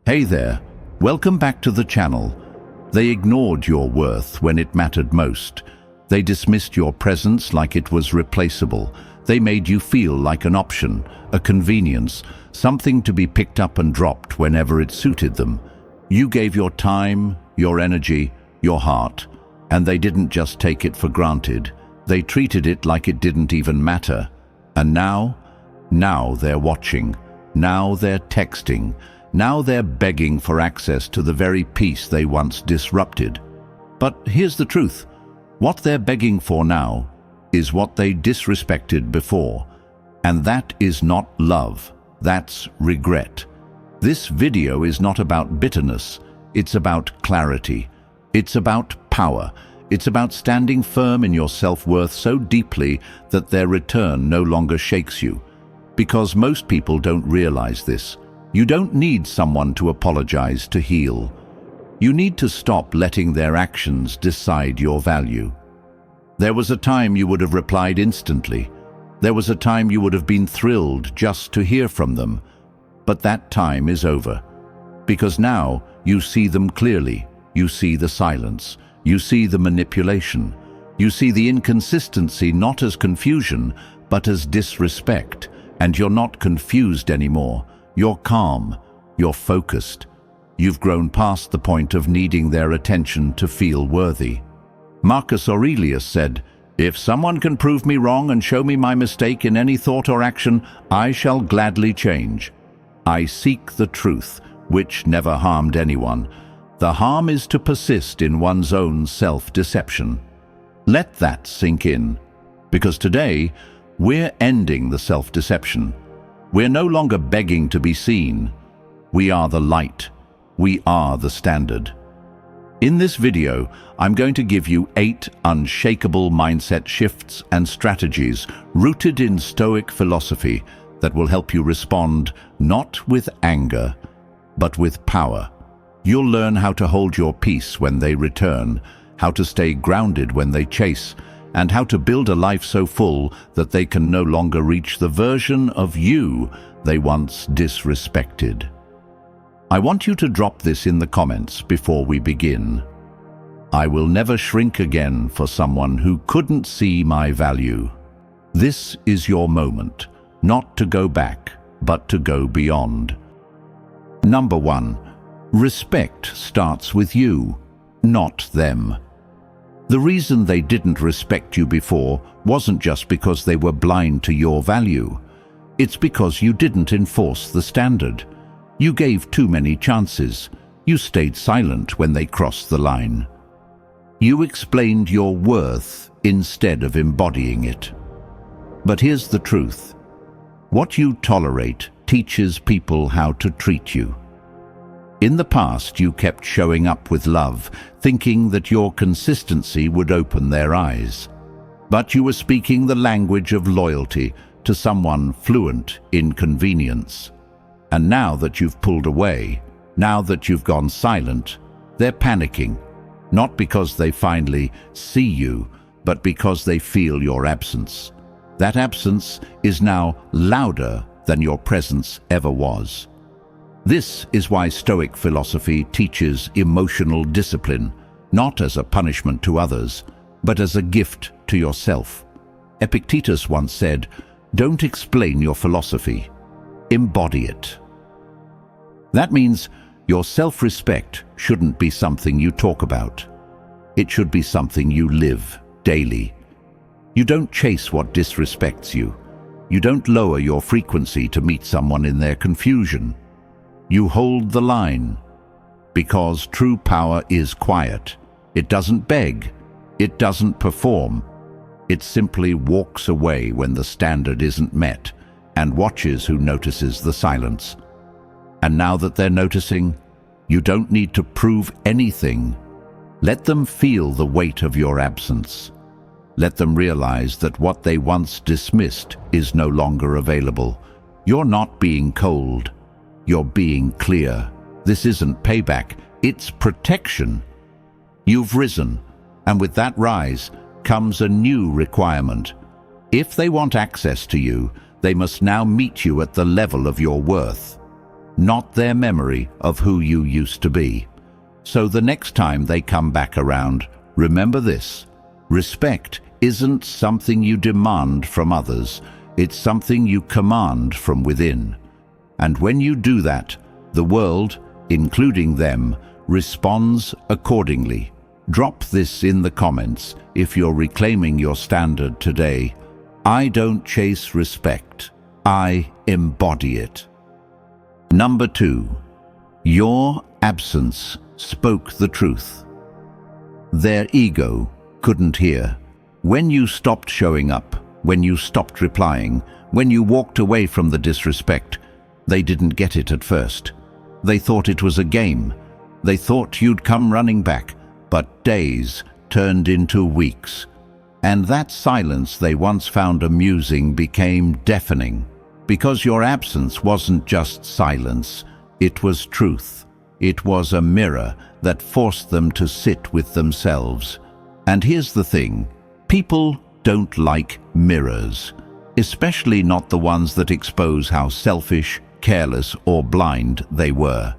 Hey there, welcome back to the channel. They ignored your worth when it mattered most. They dismissed your presence like it was replaceable. They made you feel like an option, a convenience, something to be picked up and dropped whenever it suited them. You gave your time, your energy, your heart, and they didn't just take it for granted. They treated it like it didn't even matter. And now they're watching. Now they're texting. Now they're begging for access to the very peace they once disrupted. But here's the truth. What they're begging for now is what they disrespected before. And that is not love. That's regret. This video is not about bitterness. It's about clarity. It's about power. It's about standing firm in your self-worth so deeply that their return no longer shakes you. Because most people don't realize this. You don't need someone to apologize to heal. You need to stop letting their actions decide your value. There was a time you would have replied instantly. There was a time you would have been thrilled just to hear from them. But that time is over. Because now you see them clearly. You see the silence. You see the manipulation. You see the inconsistency not as confusion, but as disrespect. And you're not confused anymore. You're calm, you're focused. You've grown past the point of needing their attention to feel worthy. Marcus Aurelius said, "If someone can prove me wrong and show me my mistake in any thought or action, I shall gladly change. I seek the truth, which never harmed anyone. The harm is to persist in one's own self-deception." Let that sink in, because today we're ending the self-deception. We're no longer begging to be seen. We are the light. We are the standard. In this video, I'm going to give you 8 unshakable mindset shifts and strategies rooted in Stoic philosophy that will help you respond not with anger, but with power. You'll learn how to hold your peace when they return, how to stay grounded when they chase, and how to build a life so full that they can no longer reach the version of you they once disrespected. I want you to drop this in the comments before we begin. I will never shrink again for someone who couldn't see my value. This is your moment, not to go back, but to go beyond. Number 1. Respect starts with you, not them. The reason they didn't respect you before wasn't just because they were blind to your value. It's because you didn't enforce the standard. You gave too many chances. You stayed silent when they crossed the line. You explained your worth instead of embodying it. But here's the truth. What you tolerate teaches people how to treat you. In the past, you kept showing up with love, thinking that your consistency would open their eyes. But you were speaking the language of loyalty to someone fluent in convenience. And now that you've pulled away, now that you've gone silent, they're panicking. Not because they finally see you, but because they feel your absence. That absence is now louder than your presence ever was. This is why Stoic philosophy teaches emotional discipline, not as a punishment to others, but as a gift to yourself. Epictetus once said, "Don't explain your philosophy, embody it." That means your self-respect shouldn't be something you talk about. It should be something you live daily. You don't chase what disrespects you. You don't lower your frequency to meet someone in their confusion. You hold the line, because true power is quiet. It doesn't beg. It doesn't perform. It simply walks away when the standard isn't met and watches who notices the silence. And now that they're noticing, you don't need to prove anything. Let them feel the weight of your absence. Let them realize that what they once dismissed is no longer available. You're not being cold. You're being clear. This isn't payback, it's protection. You've risen, and with that rise comes a new requirement. If they want access to you, they must now meet you at the level of your worth. not their memory of who you used to be. So the next time they come back around, remember this: respect isn't something you demand from others, it's something you command from within. And when you do that, the world, including them, responds accordingly. Drop this in the comments if you're reclaiming your standard today. I don't chase respect, I embody it. Number 2. Your absence spoke the truth. Their ego couldn't hear. When you stopped showing up, when you stopped replying, when you walked away from the disrespect, they didn't get it at first. They thought it was a game. They thought you'd come running back, but days turned into weeks. And that silence they once found amusing became deafening, because your absence wasn't just silence, it was truth. It was a mirror that forced them to sit with themselves. And here's the thing: people don't like mirrors, especially not the ones that expose how selfish, careless, or blind they were.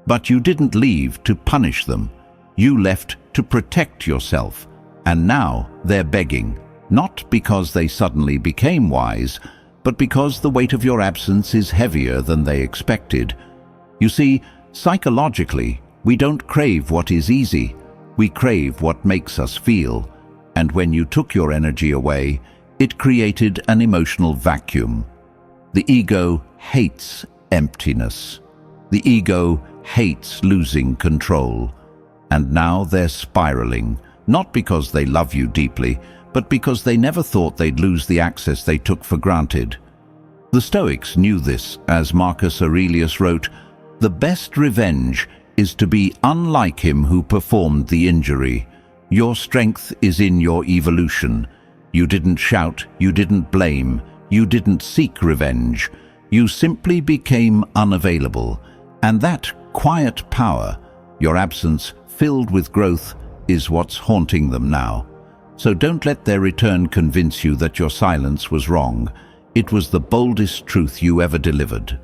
But you didn't leave to punish them. You left to protect yourself. And now they're begging, not because they suddenly became wise, but because the weight of your absence is heavier than they expected. You see, psychologically, we don't crave what is easy. We crave what makes us feel. And when you took your energy away, it created an emotional vacuum. The ego hates emptiness. The ego hates losing control. And now they're spiraling, not because they love you deeply, but because they never thought they'd lose the access they took for granted. The Stoics knew this, as Marcus Aurelius wrote, "The best revenge is to be unlike him who performed the injury. Your strength is in your evolution. You didn't shout, you didn't blame, you didn't seek revenge. You simply became unavailable. And that quiet power, your absence filled with growth, is what's haunting them now. So don't let their return convince you that your silence was wrong. It was the boldest truth you ever delivered.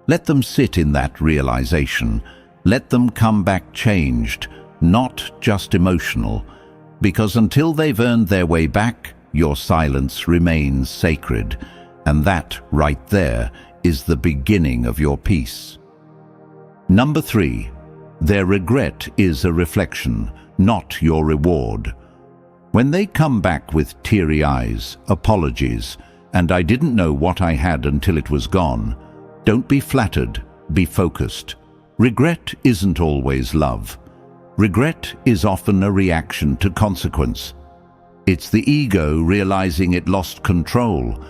Let them sit in that realization. Let them come back changed, not just emotional, because until they've earned their way back, your silence remains sacred, and that right there is the beginning of your peace. Number 3, their regret is a reflection, not your reward. When they come back with teary eyes, apologies, and "I didn't know what I had until it was gone," don't be flattered, be focused. Regret isn't always love. Regret is often a reaction to consequence. It's the ego realizing it lost control.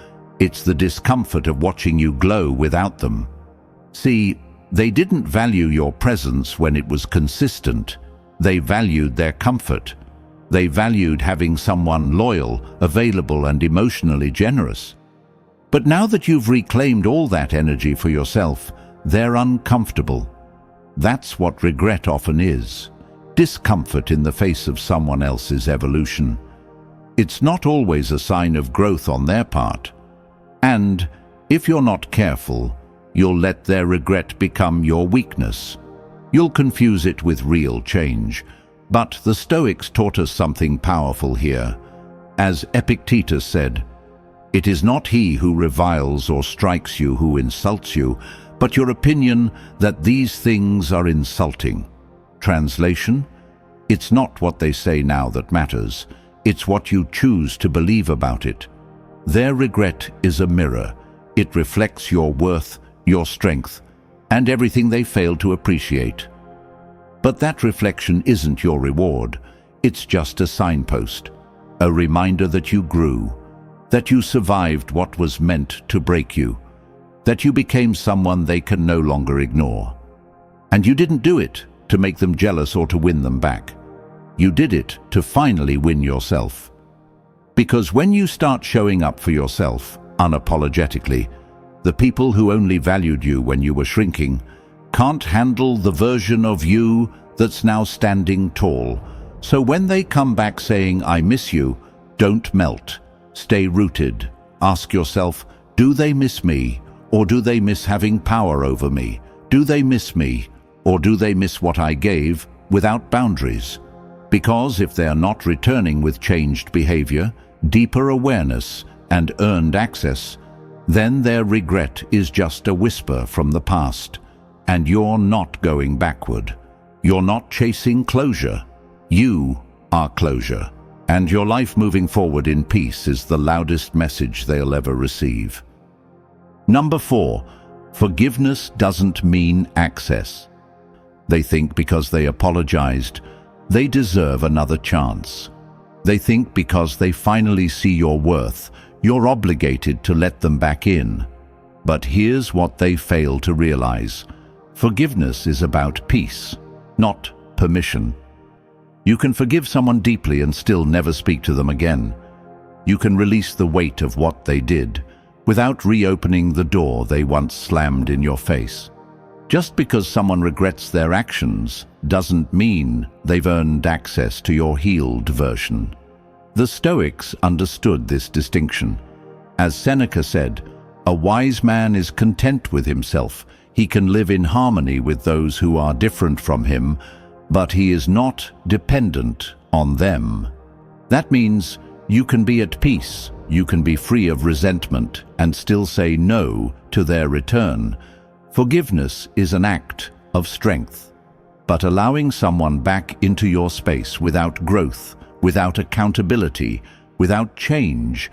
It's the discomfort of watching you glow without them. See, they didn't value your presence when it was consistent. They valued their comfort. They valued having someone loyal, available, and emotionally generous. But now that you've reclaimed all that energy for yourself, they're uncomfortable. That's what regret often is: discomfort in the face of someone else's evolution. It's not always a sign of growth on their part. And if you're not careful, you'll let their regret become your weakness. You'll confuse it with real change. But the Stoics taught us something powerful here. As Epictetus said, "It is not he who reviles or strikes you who insults you, but your opinion that these things are insulting." Translation: it's not what they say now that matters. It's what you choose to believe about it. Their regret is a mirror. It reflects your worth, your strength, and everything they failed to appreciate. But that reflection isn't your reward. It's just a signpost, a reminder that you grew, that you survived what was meant to break you, that you became someone they can no longer ignore. And you didn't do it to make them jealous or to win them back. You did it to finally win yourself. Because when you start showing up for yourself unapologetically, the people who only valued you when you were shrinking can't handle the version of you that's now standing tall. So when they come back saying, "I miss you," don't melt. Stay rooted. Ask yourself, do they miss me, or do they miss having power over me? Do they miss me, or do they miss what I gave without boundaries? Because if they are not returning with changed behavior, deeper awareness, and earned access, then their regret is just a whisper from the past, and you're not going backward. You're not chasing closure. You are closure, and your life moving forward in peace is the loudest message they'll ever receive. Number 4, forgiveness doesn't mean access. They think because they apologized, they deserve another chance. They think because they finally see your worth, you're obligated to let them back in. But here's what they fail to realize. Forgiveness is about peace, not permission. You can forgive someone deeply and still never speak to them again. You can release the weight of what they did without reopening the door they once slammed in your face. Just because someone regrets their actions doesn't mean they've earned access to your healed version. The Stoics understood this distinction. As Seneca said, "A wise man is content with himself. He can live in harmony with those who are different from him, but he is not dependent on them." That means you can be at peace, you can be free of resentment, and still say no to their return. Forgiveness is an act of strength, but allowing someone back into your space without growth, without accountability, without change,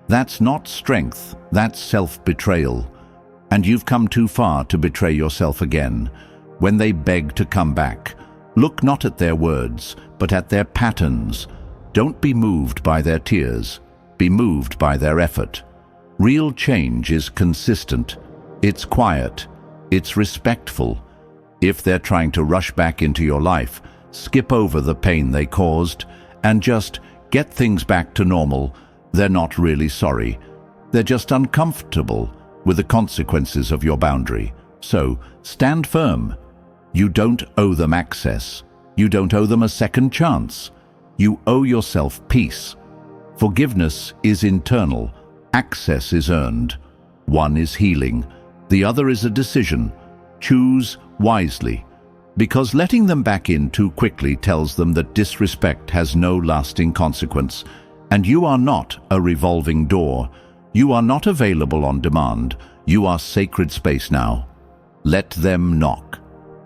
that's not strength, that's self-betrayal. And you've come too far to betray yourself again. When they beg to come back, look not at their words, but at their patterns. Don't be moved by their tears, be moved by their effort. Real change is consistent, it's quiet, it's respectful. If they're trying to rush back into your life, skip over the pain they caused and just get things back to normal. They're not really sorry. They're just uncomfortable with the consequences of your boundary. So stand firm. You don't owe them access. You don't owe them a second chance. You owe yourself peace. Forgiveness is internal. Access is earned. One is healing. The other is a decision. Choose wisely. Because letting them back in too quickly tells them that disrespect has no lasting consequence. And you are not a revolving door. You are not available on demand. You are sacred space now. Let them knock.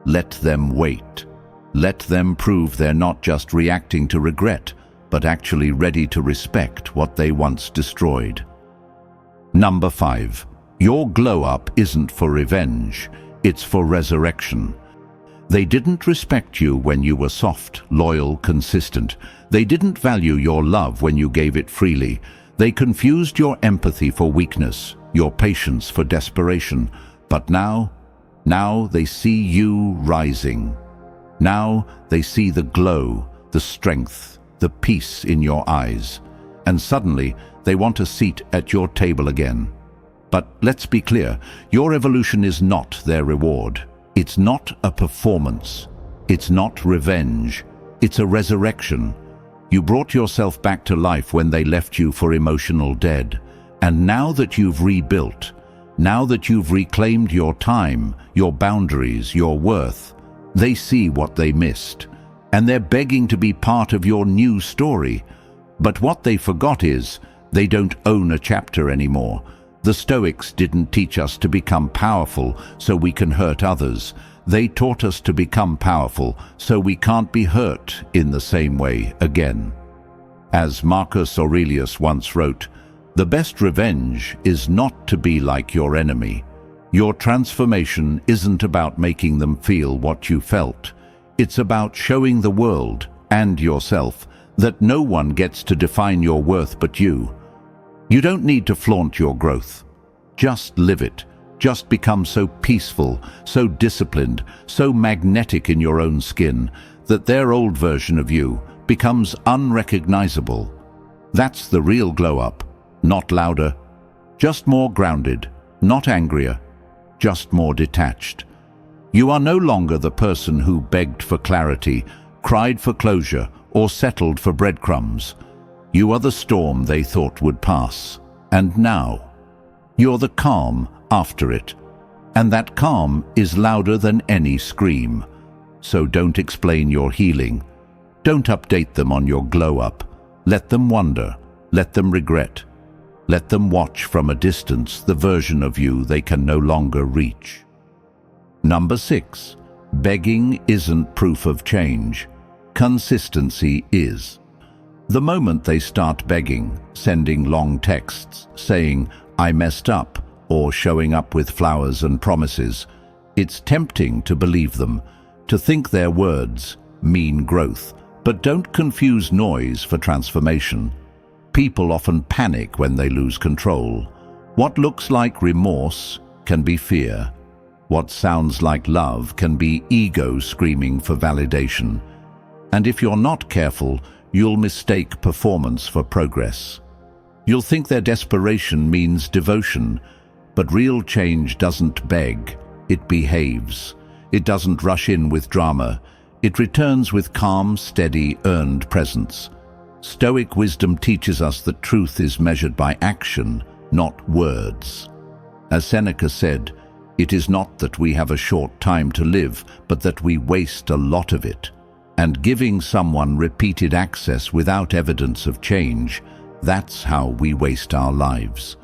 Let them wait. Let them prove they're not just reacting to regret, but actually ready to respect what they once destroyed. Number 5. Your glow-up isn't for revenge, it's for resurrection. They didn't respect you when you were soft, loyal, consistent. They didn't value your love when you gave it freely. They confused your empathy for weakness, your patience for desperation. But now they see you rising. Now they see the glow, the strength, the peace in your eyes. And suddenly they want a seat at your table again. But let's be clear, your evolution is not their reward. It's not a performance. It's not revenge. It's a resurrection. You brought yourself back to life when they left you for emotional dead. And now that you've rebuilt, now that you've reclaimed your time, your boundaries, your worth, they see what they missed. And they're begging to be part of your new story. But what they forgot is, they don't own a chapter anymore. The Stoics didn't teach us to become powerful so we can hurt others. They taught us to become powerful so we can't be hurt in the same way again. As Marcus Aurelius once wrote, "The best revenge is not to be like your enemy. Your transformation isn't about making them feel what you felt. It's about showing the world and yourself that no one gets to define your worth but you. You don't need to flaunt your growth. Just live it. Just become so peaceful, so disciplined, so magnetic in your own skin that their old version of you becomes unrecognizable. That's the real glow-up, not louder, just more grounded, not angrier, just more detached. You are no longer the person who begged for clarity, cried for closure, or settled for breadcrumbs. You are the storm they thought would pass, and now you're the calm after it. And that calm is louder than any scream. So don't explain your healing. Don't update them on your glow-up. Let them wonder. Let them regret. Let them watch from a distance the version of you they can no longer reach. Number 6. Begging isn't proof of change. Consistency is. The moment they start begging, sending long texts, saying, "I messed up," or showing up with flowers and promises, it's tempting to believe them, to think their words mean growth. But don't confuse noise for transformation. People often panic when they lose control. What looks like remorse can be fear. What sounds like love can be ego screaming for validation. And if you're not careful, you'll mistake performance for progress. You'll think their desperation means devotion, but real change doesn't beg, it behaves. It doesn't rush in with drama. It returns with calm, steady, earned presence. Stoic wisdom teaches us that truth is measured by action, not words. As Seneca said, "It is not that we have a short time to live, but that we waste a lot of it." And giving someone repeated access without evidence of change, that's how we waste our lives.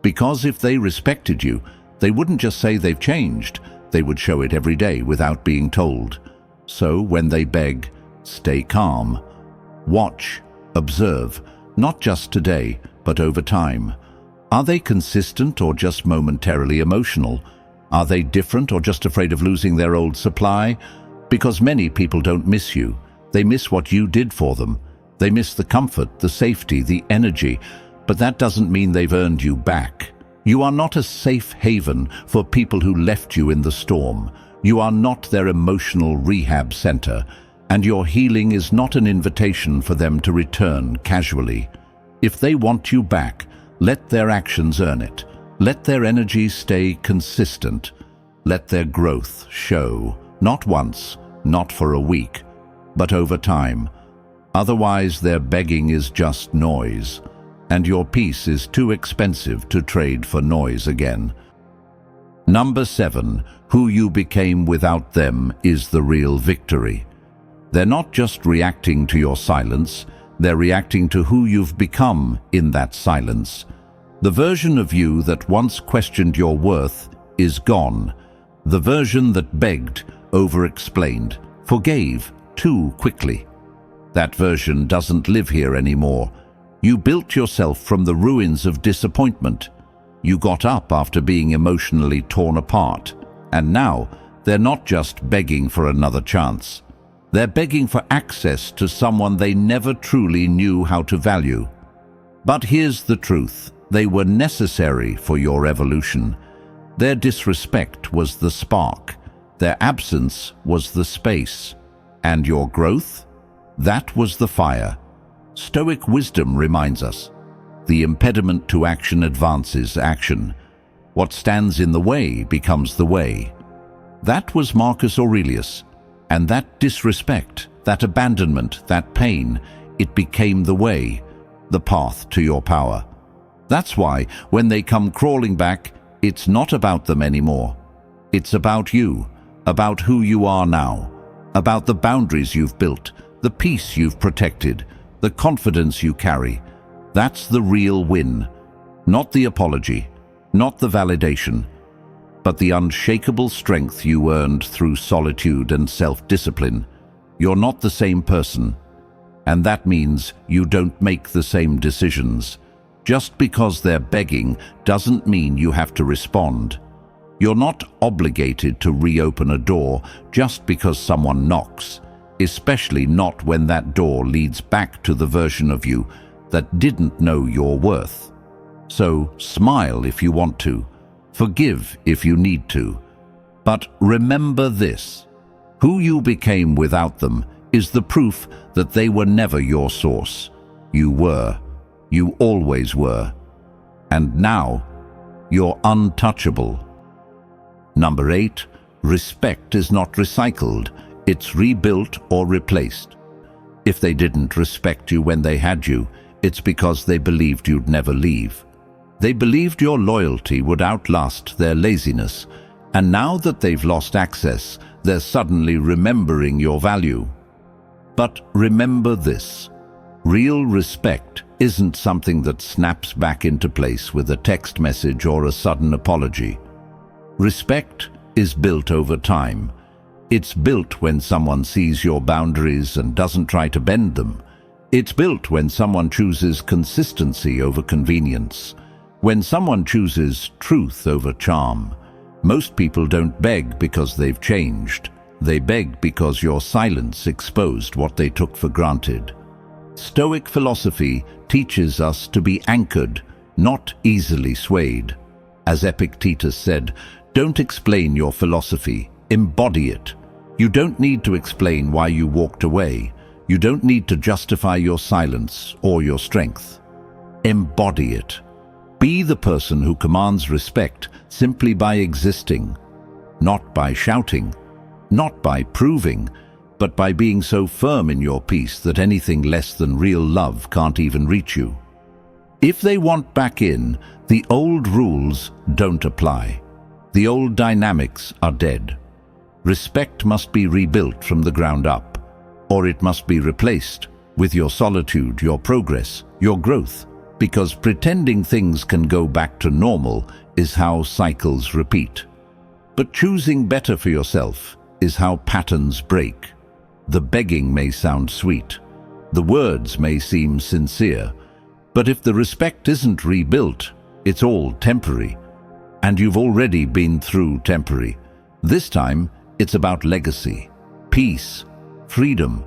Because if they respected you, they wouldn't just say they've changed, they would show it every day without being told. So when they beg, stay calm. Watch, observe, not just today, but over time. Are they consistent or just momentarily emotional? Are they different or just afraid of losing their old supply? Because many people don't miss you. They miss what you did for them. They miss the comfort, the safety, the energy, but that doesn't mean they've earned you back. You are not a safe haven for people who left you in the storm. You are not their emotional rehab center, and your healing is not an invitation for them to return casually. If they want you back, let their actions earn it. Let their energy stay consistent. Let their growth show, not once, not for a week, but over time. Otherwise, their begging is just noise, and your peace is too expensive to trade for noise again. Number 7. Who you became without them is the real victory. They're not just reacting to your silence, they're reacting to who you've become in that silence. The version of you that once questioned your worth is gone. The version that begged, over-explained, forgave too quickly. That version doesn't live here anymore. You built yourself from the ruins of disappointment. You got up after being emotionally torn apart. And now, they're not just begging for another chance. They're begging for access to someone they never truly knew how to value. But here's the truth. They were necessary for your evolution. Their disrespect was the spark. Their absence was the space. And your growth? That was the fire. Stoic wisdom reminds us, the impediment to action advances action. What stands in the way becomes the way. That was Marcus Aurelius. And that disrespect, that abandonment, that pain, it became the way, the path to your power. That's why, when they come crawling back, it's not about them anymore. It's about you, about who you are now, about the boundaries you've built, the peace you've protected, the confidence you carry. That's the real win. Not the apology, not the validation, but the unshakable strength you earned through solitude and self-discipline. You're not the same person, and that means you don't make the same decisions. Just because they're begging doesn't mean you have to respond. You're not obligated to reopen a door just because someone knocks, especially not when that door leads back to the version of you that didn't know your worth. So smile if you want to, forgive if you need to, but remember this: who you became without them is the proof that they were never your source. You were. You always were. And now, you're untouchable. Number 8, respect is not recycled, it's rebuilt or replaced. If they didn't respect you when they had you, it's because they believed you'd never leave. They believed your loyalty would outlast their laziness, And now that they've lost access, they're suddenly remembering your value. But remember this: real respect isn't something that snaps back into place with a text message or a sudden apology. Respect is built over time. It's built when someone sees your boundaries and doesn't try to bend them. It's built when someone chooses consistency over convenience, when someone chooses truth over charm. Most people don't beg because they've changed. They beg because your silence exposed what they took for granted. Stoic philosophy teaches us to be anchored, not easily swayed. As Epictetus said, don't explain your philosophy, embody it. You don't need to explain why you walked away. You don't need to justify your silence or your strength. Embody it. Be the person who commands respect simply by existing, not by shouting, not by proving, but by being so firm in your peace that anything less than real love can't even reach you. If they want back in, the old rules don't apply. The old dynamics are dead. Respect must be rebuilt from the ground up, or it must be replaced with your solitude, your progress, your growth, because pretending things can go back to normal is how cycles repeat. But choosing better for yourself is how patterns break. The begging may sound sweet, the words may seem sincere, but if the respect isn't rebuilt, it's all temporary. And you've already been through temporary. This time, it's about legacy, peace, freedom.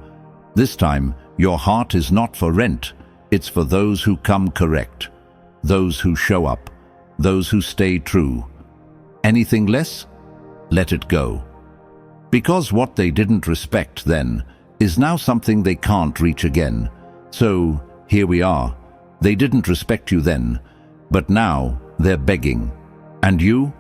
This time, your heart is not for rent. It's for those who come correct, those who show up, those who stay true. Anything less? Let it go. Because what they didn't respect then is now something they can't reach again. So, here we are. They didn't respect you then, but now they're begging. And you?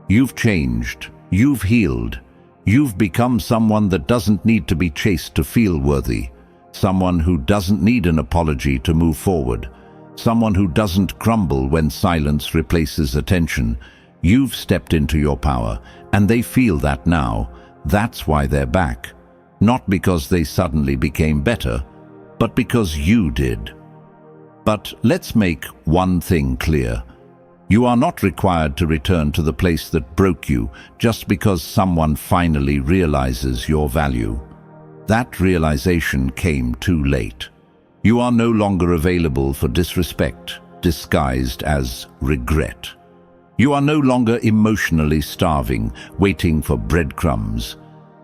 You've changed. You've healed. You've become someone that doesn't need to be chased to feel worthy. Someone who doesn't need an apology to move forward. Someone who doesn't crumble when silence replaces attention. You've stepped into your power, and they feel that now. That's why they're back. Not because they suddenly became better, but because you did. But let's make one thing clear. You are not required to return to the place that broke you just because someone finally realizes your value. That realization came too late. You are no longer available for disrespect, disguised as regret. You are no longer emotionally starving, waiting for breadcrumbs.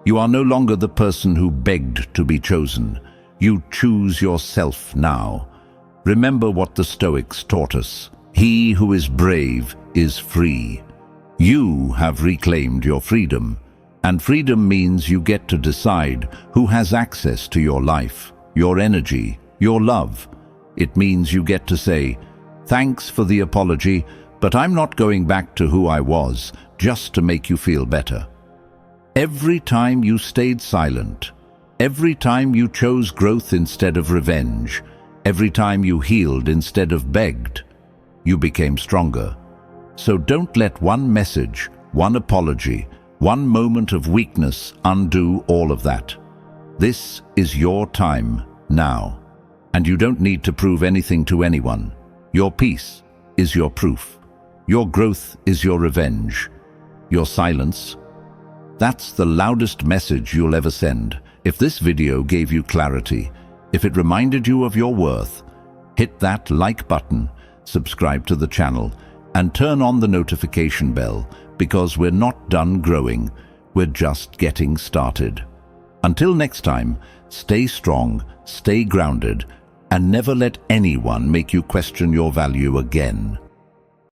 You are no longer the person who begged to be chosen. You choose yourself now. Remember what the Stoics taught us. He who is brave is free. You have reclaimed your freedom, and freedom means you get to decide who has access to your life, your energy, your love. It means you get to say, "Thanks for the apology, but I'm not going back to who I was just to make you feel better." Every time you stayed silent, every time you chose growth instead of revenge, every time you healed instead of begged, you became stronger. So don't let one message, one apology, one moment of weakness undo all of that. This is your time now, and you don't need to prove anything to anyone. Your peace is your proof. Your growth is your revenge. Your silence, that's the loudest message you'll ever send. If this video gave you clarity, if it reminded you of your worth, hit that like button, subscribe to the channel, and turn on the notification bell, because we're not done growing, we're just getting started. Until next time, stay strong, stay grounded, and never let anyone make you question your value again.